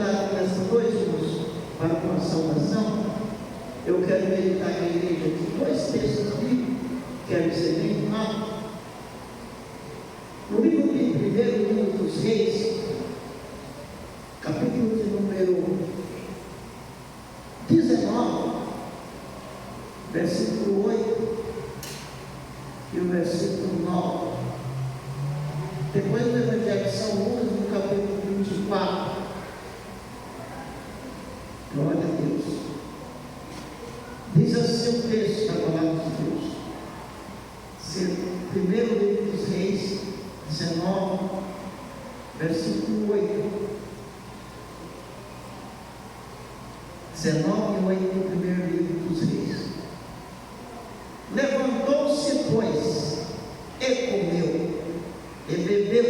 aqui nessa noite, irmãos, para uma saudação, eu quero meditar com a igreja aqui 2 textos bíblicos, quero ser bem rápido. No livro dos Reis, capítulo de número 19, versículo 8 e o versículo 9. Depois do Evangelho de São Lucas, no capítulo 24. Glória a Deus. Diz assim o texto da palavra de Deus. Primeiro livro dos Reis, 19, versículo 8. 19 e 8 do primeiro livro dos Reis. Levantou-se, pois, e comeu, e bebeu,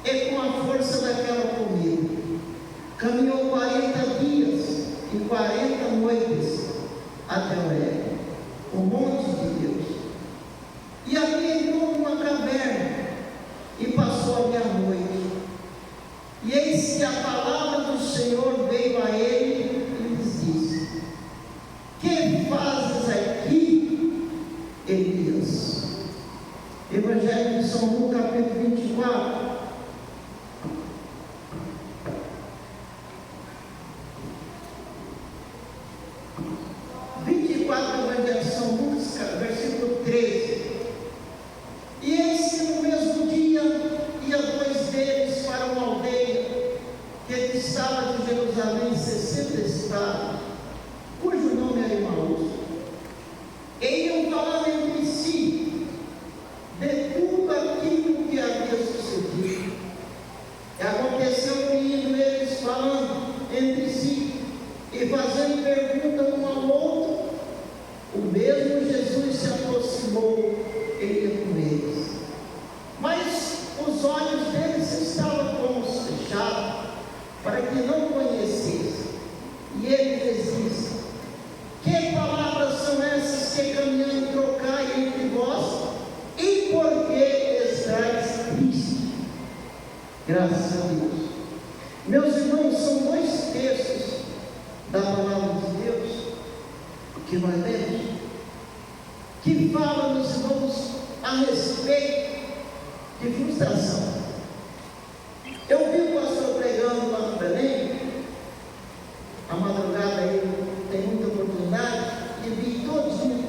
e com a força daquela comida, caminhou 40 dias e 40 noites até Horebe, o monte de Deus. E ali entrou numa caverna e passou a meia-noite. E eis que a palavra do Senhor veio a ele e lhes disse: que fazes aqui, Elias? Evangelho de São Lucas, capítulo 24. Evangelho de São Lucas, versículo 13. E eis que no mesmo dia ia 2 deles para uma aldeia que distava de Jerusalém 60 estados, cujo nome era Emaús. E iam falando entre si de tudo aquilo que havia sucedido. E aconteceu que indo eles falando entre si e fazendo pergunta um ao outro, o mesmo Jesus se aproximou e ia com eles. Mas os olhos deles estavam como fechados, para que não conhecessem. E ele lhes disse: que palavras são essas que caminhando trocai entre vós? E por que estáis tristes? Graças a Deus. Meus irmãos, são 2 textos da palavra de Deus que nós lemos, que falam, meus irmãos, a respeito de frustração. Eu vi o pastor pregando lá no Belém, a madrugada aí tem muita oportunidade, e vi todinho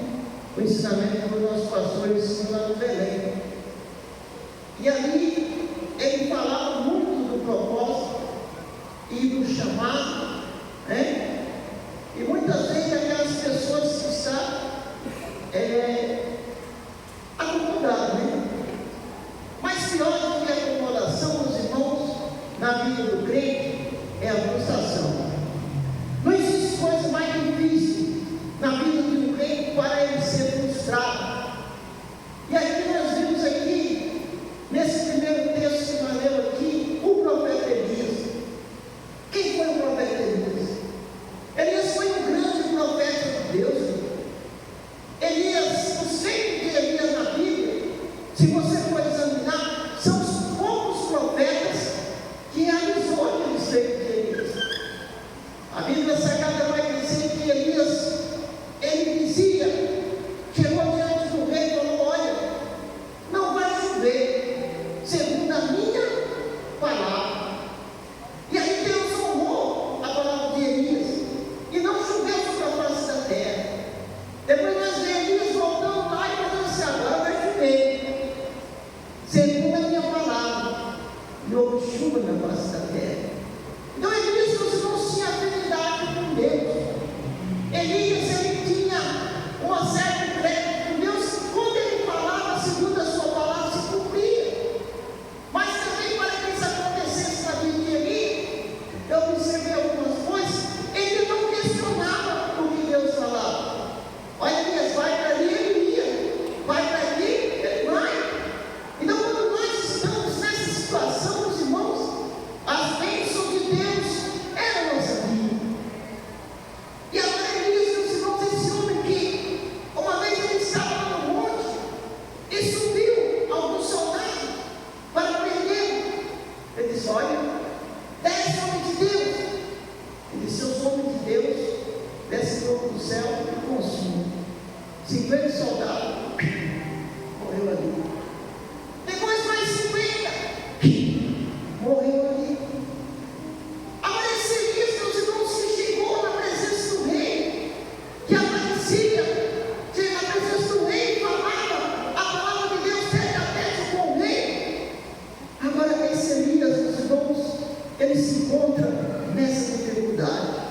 o ensinamento do nosso pastor ensinando lá no Belém. E ali ele falava muito do propósito e do chamado, né? E muitas vezes aquelas pessoas que estão acomodadas, né? Mas pior do que a acomodação, meus irmãos, na vida do crente, é a frustração. Não existe coisa mais difícil na vida de um crente para ele ser frustrado. E aqui nós vimos aqui, nesse primeiro texto que nós lemos aqui, o profeta Elias. Quem foi o profeta Elias? Elias foi um grande profeta de Deus. Elias, o centro de Elias na Bíblia, se você for examinar, são os poucos profetas que realizou aquele centro de Elias. A Bíblia Sagrada vai dizer que Elias, ele dizia, chegou diante do rei e falou: olha, não vai chover, segundo a minha palavra. E aí Deus honrou a palavra de Elias, e não choveu sobre a face da terra. Depois nós vemos Elias voltando lá e falando assim: agora vai chover, segundo a minha palavra, e houve chuva na face da terra. Então Elias, os irmãos, tinha afinidade com Deus. Elias, ele tinha uma certa crédito com Deus. Quando ele falava, segundo a sua palavra, se cumpria. Mas também, para que isso acontecesse na vida de Elias, eu observei algumas coisas. Ele não questionava o que Deus falava. Olha, Elias, vai para ali, ele ia. Vai para ali, ele vai. Então, quando nós estamos nessa situação, meus irmãos, as bênçãos de Deus é a nossa vida. E agora Elias, meus irmãos, esse homem que uma vez ele estava lá no monte e subiu alguns soldados para prender. Ele disse: olha, 10 homens Ele disse: os homens de Deus descem fogo do céu e consumem. 50 soldados morreu ali. Depois mais 50 morreu ali. Agora esse Elias, meus irmãos, que chegou na presença do rei, que aparecia na presença do rei, falava a palavra de Deus tete a tete com o rei. Agora esse Elias, meus irmãos, ele se encontra nessa dificuldade.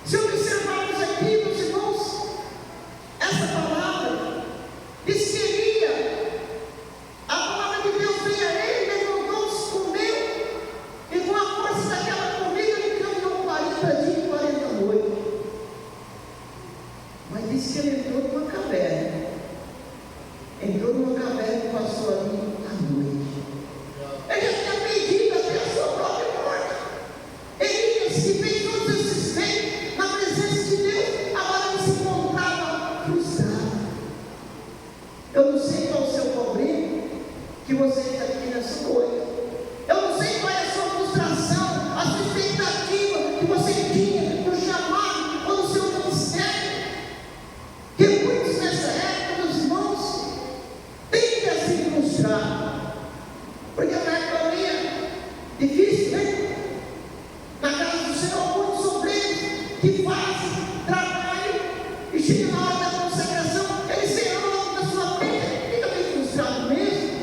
Se observarmos aqui, meus irmãos, essa palavra diz que Elias, a palavra de Deus veio a ele, levantou-se, comeu, e com a força daquela comida ele caminhou 40 dias e 40 noites. Mas disse que ele entrou numa caverna. Entrou numa caverna e passou ali a noite. Ele já tinha pedido até a sua própria morte. Elias, que fez todos esses feitos na presença de Deus, agora ele se encontrava frustrado. Eu não sei qual é o seu problema que você está aqui nessa noite. Eu não sei qual é a sua frustração, a sua expectativa que você tinha no chamado ou no seu ministério. Que muitos nessa época, meus irmãos, têm a se frustrar. Porque a época é difícil, né? Na casa do Senhor, muitos obreiros que fazem trabalho e chega na hora da consagração, eles serão logo da sua frente, fica meio frustrado mesmo.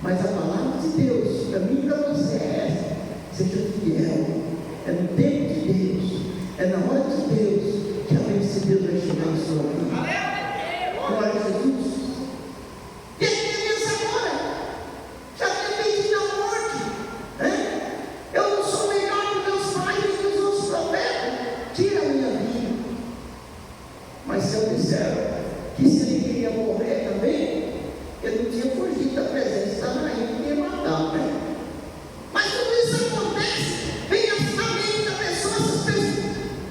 Mas a palavra de Deus, para mim e para você, é essa: seja fiel. É no tempo de Deus, é na hora de Deus, que a bênção de Deus vai chegar em sua vida. Glória a Jesus. E ele pensa agora, já tinha pedido a morte, né? Eu não sou melhor que meus pais e que os outros profetas, tira a minha vida. Mas se eu disser que se ele queria morrer também, ele não tinha fugido da presença da rainha que ia matar, né? Mas tudo isso acontece, vem à mente da pessoa essas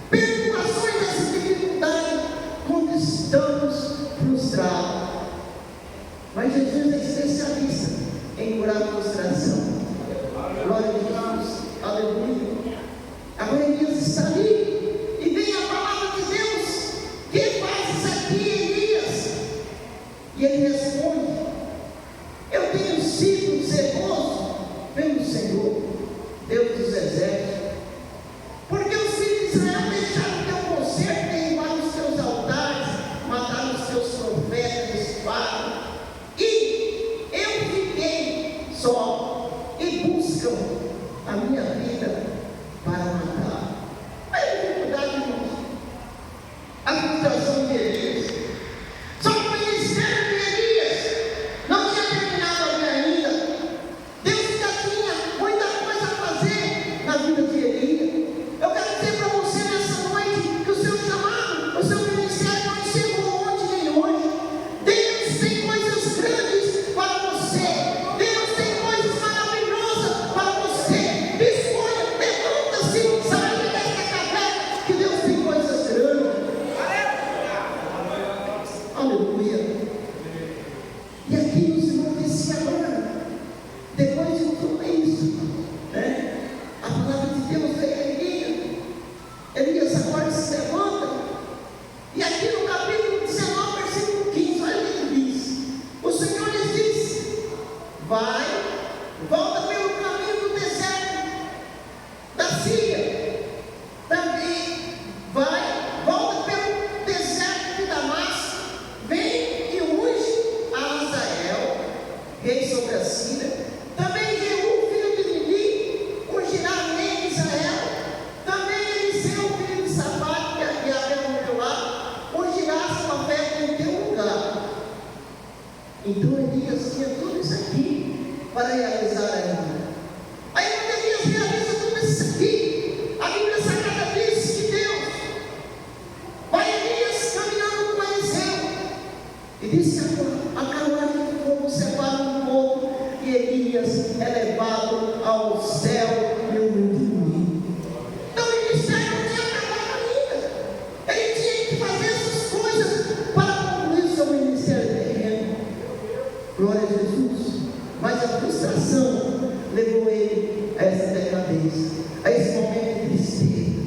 perturbações, essas dificuldades, quando estamos frustrados. Mas Jesus é especialista em curar a frustração. Glória a Deus, aleluia. Agora Elias está ali, e vem a palavra de Deus: que fazes aqui, Elias? E ele responde: eu tenho sido zeloso pelo Senhor, Deus dos exércitos, porque os filhos de Israel deixaram teu conserto, derribaram os teus altares, mataram os teus profetas de espada, e eu fiquei só, e buscam a minha vida para matar. Olha a dificuldade, irmãos, a frustração de Elias. Só que o ministério de Elias não tinha terminado ali ainda. Deus já tinha muita coisa a fazer na vida de Elias. Eu quero dizer para você nessa noite que o seu chamado, o seu ministério não encerrou ontem nem hoje. Deus tem coisas grandes para você. Deus tem coisas maravilhosas para você. Escolha, levanta-se, saia dessa caverna, que Deus tem coisas grandes. Aleluia. E aqui os irmãos disse agora, depois de tudo isso, né? A palavra de Deus veio a Elias. Elias agora se levanta. E aqui no capítulo 19, versículo 15, olha o que diz: o Senhor lhes disse: vai, volta pelo caminho do deserto da Síria. Também vai, volta pelo deserto de Damasco. Vem e unge a Azael, rei sobre a Síria. Também Jeú, filho de Nini, ungirá rei de Israel. Também Eliseu, filho de Safate, que Abel no teu lado, ungirá sua fé em teu lugar. Então Elias tinha tudo isso aqui para realizar ainda. Aí quando Elias realiza tudo isso aqui, a Bíblia Sagrada diz que Deus vai Elias caminhando com Eliseu, e disse a carruagem de fogo separa um pouco, e Elias é levado ao céu e o mundo. Então o ministério não tinha acabado ainda. Ele tinha que fazer essas coisas para concluir seu ministério terreno. Glória a Jesus. Mas a frustração levou ele a essa decadência, a esse momento de tristeza.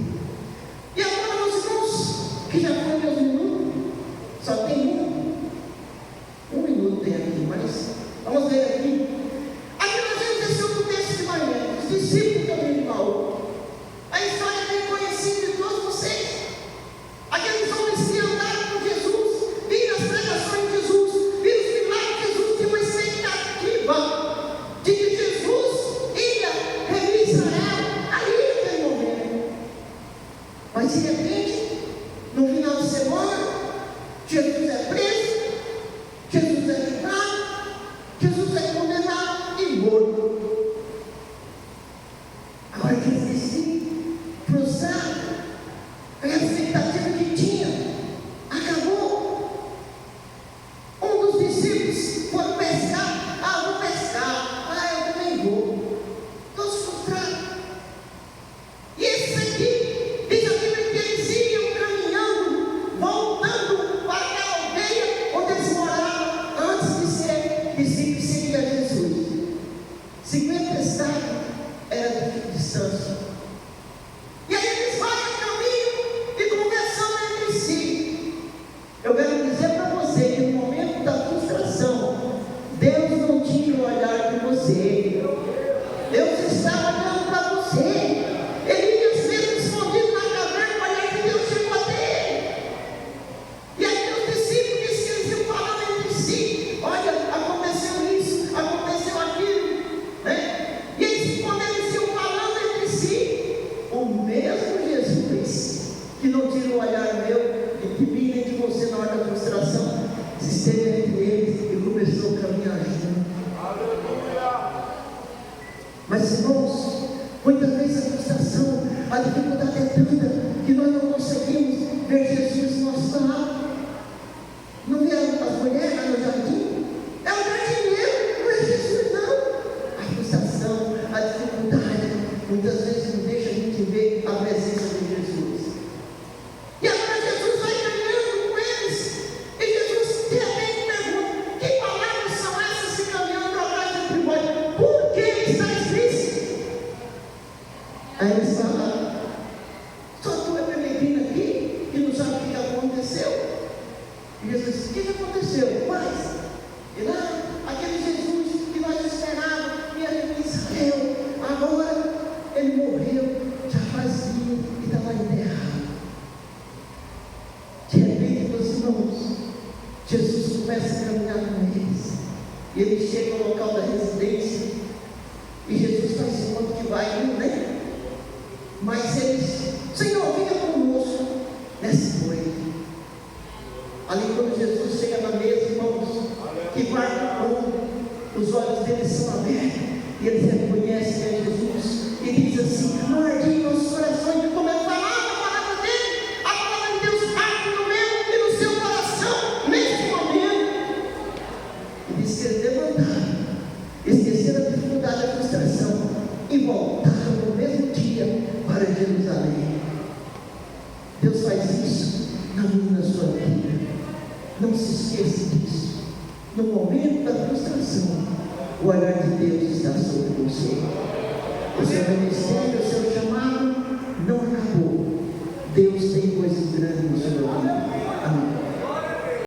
distância. E aí eles vão a caminho e conversando entre si. Eu quero dizer para você que no momento da frustração, Deus não tinha o olhar de você. Deus estava olhando para você. Elias mesmo escondido na caverna, o olhar de Deus chegou até ele. E aí os discípulos disseram que eles iam falando entre si: olha, aconteceu isso, aconteceu aquilo, né? E eles, quando eles iam falando entre si, o mesmo Jesus que não tira o olhar meu e de mim nem de você na hora da frustração, se esteve entre eles e começou a caminhar junto. Mas, irmãos, muitas vezes a frustração, a dificuldade é tanta que nós não conseguimos ver Jesus no nosso lado. Não vê as mulheres lá no jardim? É o jardineiro, não é Jesus, não. A frustração, a dificuldade, muitas vezes não deixa a gente ver a presença de Jesus. E agora Jesus vai caminhando com eles. E Jesus de repente pergunta: que palavras são essas se caminhando atrás do primórdio? Por que estáis tristes? Aí eles falam: só tu é peregrino aqui, que não sabe o que aconteceu. E Jesus disse: o que aconteceu? Mas, e lá, aquele Jesus que nós esperávamos, que era de Israel, agora ele morreu, já fazia e estava enterrado. De repente, meus irmãos, Jesus começa a caminhar com eles. E ele chega ao local da residência. E Jesus faz de conta que vai indo, né? Mas eles: Senhor, venha conosco nessa noite. Ali quando Jesus chega na mesa, irmãos, que guarda o mundo, os olhos deles são abertos. E eles reconhecem que é Jesus. E diz assim: não arde em nossos corações de como ele falava a palavra dele. A palavra de Deus arde no meu e no seu coração neste momento. E diz que eles levantaram, esqueceram a dificuldade da frustração e voltaram no mesmo dia para Jerusalém. Deus faz isso na minha e na sua vida. Não se esqueça disso. No momento da frustração, o olhar de Deus está sobre você. O seu ministério, o seu chamado não acabou. Deus tem coisas grandes na sua vida.